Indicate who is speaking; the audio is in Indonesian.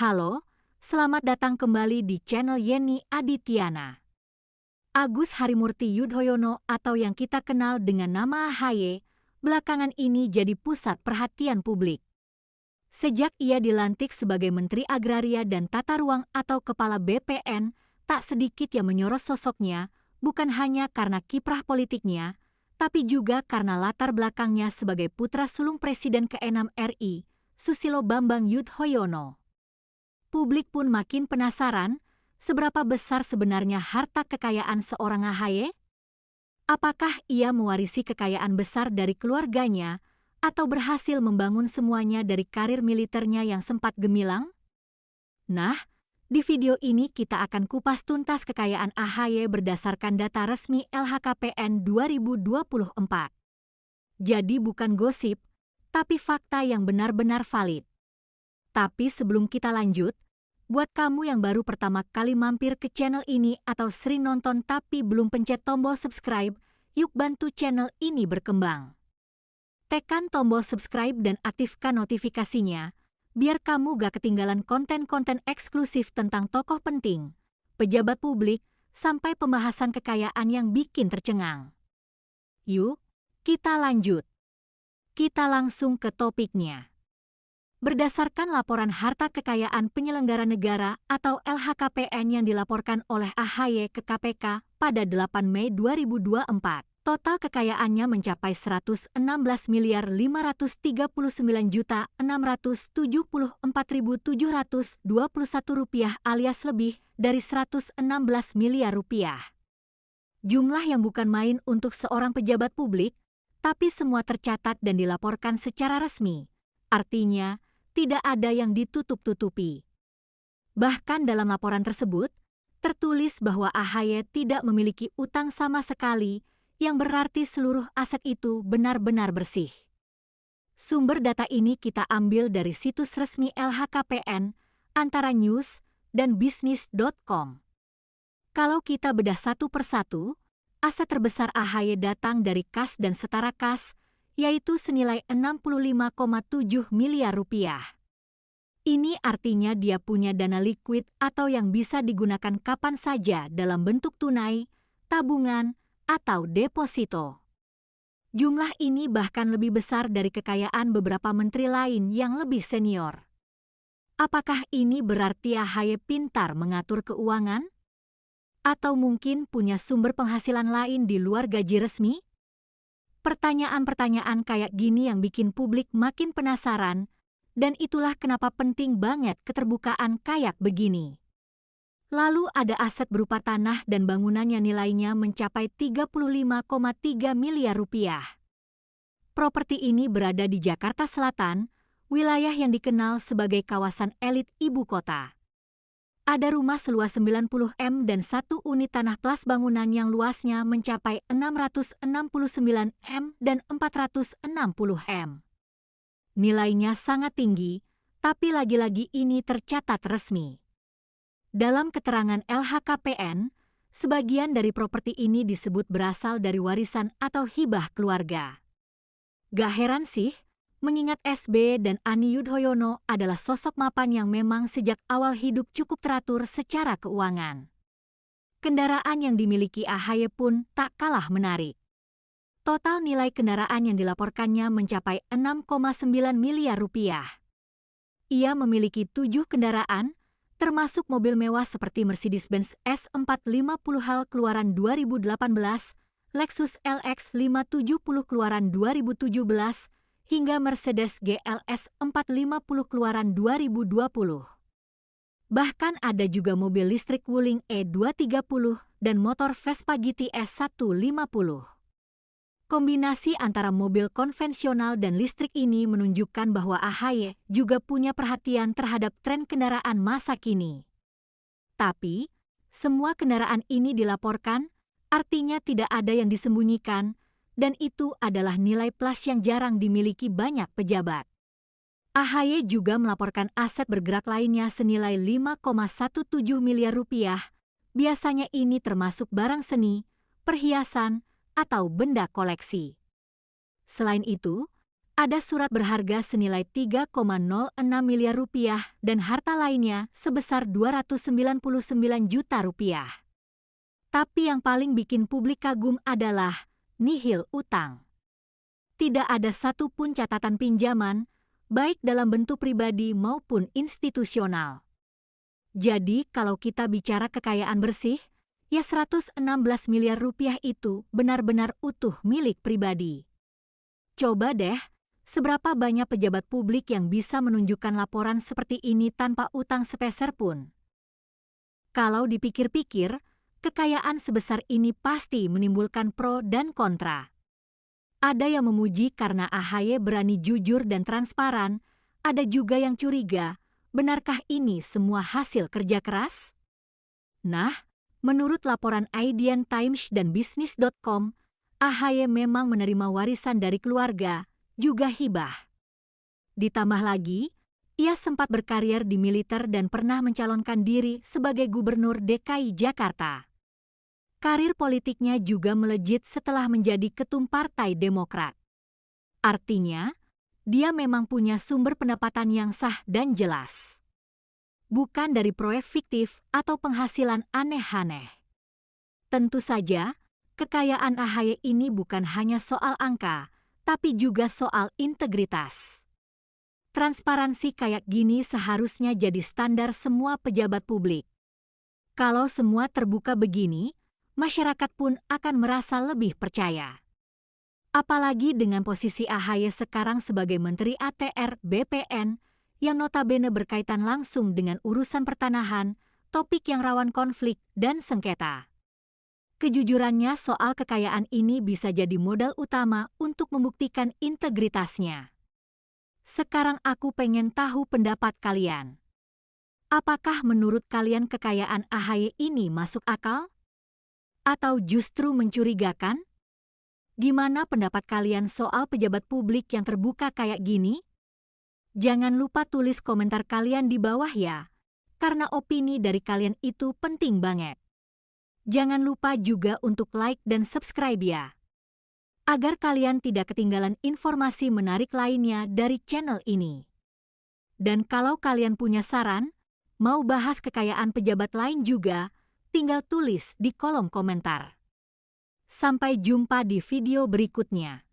Speaker 1: Halo, selamat datang kembali di channel Yeni Adityana. Agus Harimurti Yudhoyono atau yang kita kenal dengan nama AHY, belakangan ini jadi pusat perhatian publik. Sejak ia dilantik sebagai Menteri Agraria dan Tata Ruang atau Kepala BPN, tak sedikit yang menyorot sosoknya, bukan hanya karena kiprah politiknya, tapi juga karena latar belakangnya sebagai putra sulung Presiden ke-6 RI, Susilo Bambang Yudhoyono. Publik pun makin penasaran, seberapa besar sebenarnya harta kekayaan seorang AHY? Apakah ia mewarisi kekayaan besar dari keluarganya, atau berhasil membangun semuanya dari karir militernya yang sempat gemilang? Nah, di video ini kita akan kupas tuntas kekayaan AHY berdasarkan data resmi LHKPN 2024. Jadi bukan gosip, tapi fakta yang benar-benar valid. Tapi sebelum kita lanjut, buat kamu yang baru pertama kali mampir ke channel ini atau sering nonton tapi belum pencet tombol subscribe, yuk bantu channel ini berkembang. Tekan tombol subscribe dan aktifkan notifikasinya, biar kamu gak ketinggalan konten-konten eksklusif tentang tokoh penting, pejabat publik, sampai pembahasan kekayaan yang bikin tercengang. Yuk, kita lanjut. Kita langsung ke topiknya. Berdasarkan laporan harta kekayaan penyelenggara negara atau LHKPN yang dilaporkan oleh AHY ke KPK pada 8 Mei 2024, total kekayaannya mencapai 11.699.674.721 rupiah alias lebih dari 116 miliar rupiah. Jumlah yang bukan main untuk seorang pejabat publik, tapi semua tercatat dan dilaporkan secara resmi. Artinya, tidak ada yang ditutup-tutupi. Bahkan dalam laporan tersebut, tertulis bahwa AHY tidak memiliki utang sama sekali, yang berarti seluruh aset itu benar-benar bersih. Sumber data ini kita ambil dari situs resmi LHKPN, Antara News, dan bisnis.com. Kalau kita bedah satu persatu, aset terbesar AHY datang dari kas dan setara kas, yaitu senilai 65,7 miliar rupiah. Ini artinya dia punya dana likuid atau yang bisa digunakan kapan saja dalam bentuk tunai, tabungan, atau deposito. Jumlah ini bahkan lebih besar dari kekayaan beberapa menteri lain yang lebih senior. Apakah ini berarti AHY pintar mengatur keuangan? Atau mungkin punya sumber penghasilan lain di luar gaji resmi? Pertanyaan-pertanyaan kayak gini yang bikin publik makin penasaran, dan itulah kenapa penting banget keterbukaan kayak begini. Lalu ada aset berupa tanah dan bangunan yang nilainya mencapai 35,3 miliar rupiah. Properti ini berada di Jakarta Selatan, wilayah yang dikenal sebagai kawasan elit ibu kota. Ada rumah seluas 90 M dan satu unit tanah plas bangunan yang luasnya mencapai 669 M dan 460 M. Nilainya sangat tinggi, tapi lagi-lagi ini tercatat resmi. Dalam keterangan LHKPN, sebagian dari properti ini disebut berasal dari warisan atau hibah keluarga. Gak heran sih, mengingat SB dan Ani Yudhoyono adalah sosok mapan yang memang sejak awal hidup cukup teratur secara keuangan. Kendaraan yang dimiliki AHY pun tak kalah menarik. Total nilai kendaraan yang dilaporkannya mencapai 6,9 miliar rupiah. Ia memiliki 7 kendaraan, termasuk mobil mewah seperti Mercedes-Benz S450 HAL keluaran 2018, Lexus LX 570 keluaran 2017, hingga Mercedes GLS 450 keluaran 2020. Bahkan ada juga mobil listrik Wuling E230 dan motor Vespa GTS 150. Kombinasi antara mobil konvensional dan listrik ini menunjukkan bahwa AHY juga punya perhatian terhadap tren kendaraan masa kini. Tapi, semua kendaraan ini dilaporkan, artinya tidak ada yang disembunyikan, dan itu adalah nilai plus yang jarang dimiliki banyak pejabat. AHY juga melaporkan aset bergerak lainnya senilai 5,17 miliar rupiah. Biasanya ini termasuk barang seni, perhiasan, atau benda koleksi. Selain itu, Ada surat berharga senilai 3,06 miliar rupiah dan harta lainnya sebesar 299 juta rupiah. Tapi yang paling bikin publik kagum adalah nihil utang. Tidak ada satupun catatan pinjaman, baik dalam bentuk pribadi maupun institusional. Jadi kalau kita bicara kekayaan bersih, ya 116 miliar rupiah itu benar-benar utuh milik pribadi. Coba deh, seberapa banyak pejabat publik yang bisa menunjukkan laporan seperti ini tanpa utang sepeser pun? Kalau dipikir-pikir, kekayaan sebesar ini pasti menimbulkan pro dan kontra. Ada yang memuji karena AHY berani jujur dan transparan, ada juga yang curiga, benarkah ini semua hasil kerja keras? Nah, menurut laporan Indian Times dan Business.com, AHY memang menerima warisan dari keluarga, juga hibah. Ditambah lagi, ia sempat berkarir di militer dan pernah mencalonkan diri sebagai Gubernur DKI Jakarta. Karir politiknya juga melejit setelah menjadi ketum Partai Demokrat. Artinya, dia memang punya sumber pendapatan yang sah dan jelas. Bukan dari proyek fiktif atau penghasilan aneh-aneh. Tentu saja, kekayaan AHY ini bukan hanya soal angka, tapi juga soal integritas. Transparansi kayak gini seharusnya jadi standar semua pejabat publik. Kalau semua terbuka begini, masyarakat pun akan merasa lebih percaya. Apalagi dengan posisi AHY sekarang sebagai Menteri ATR BPN yang notabene berkaitan langsung dengan urusan pertanahan, topik yang rawan konflik dan sengketa. Kejujurannya soal kekayaan ini bisa jadi modal utama untuk membuktikan integritasnya. Sekarang aku pengen tahu pendapat kalian. Apakah menurut kalian kekayaan AHY ini masuk akal? Atau justru mencurigakan? Gimana pendapat kalian soal pejabat publik yang terbuka kayak gini? Jangan lupa tulis komentar kalian di bawah ya, karena opini dari kalian itu penting banget. Jangan lupa juga untuk like dan subscribe ya, agar kalian tidak ketinggalan informasi menarik lainnya dari channel ini. Dan kalau kalian punya saran, mau bahas kekayaan pejabat lain juga, tinggal tulis di kolom komentar. Sampai jumpa di video berikutnya.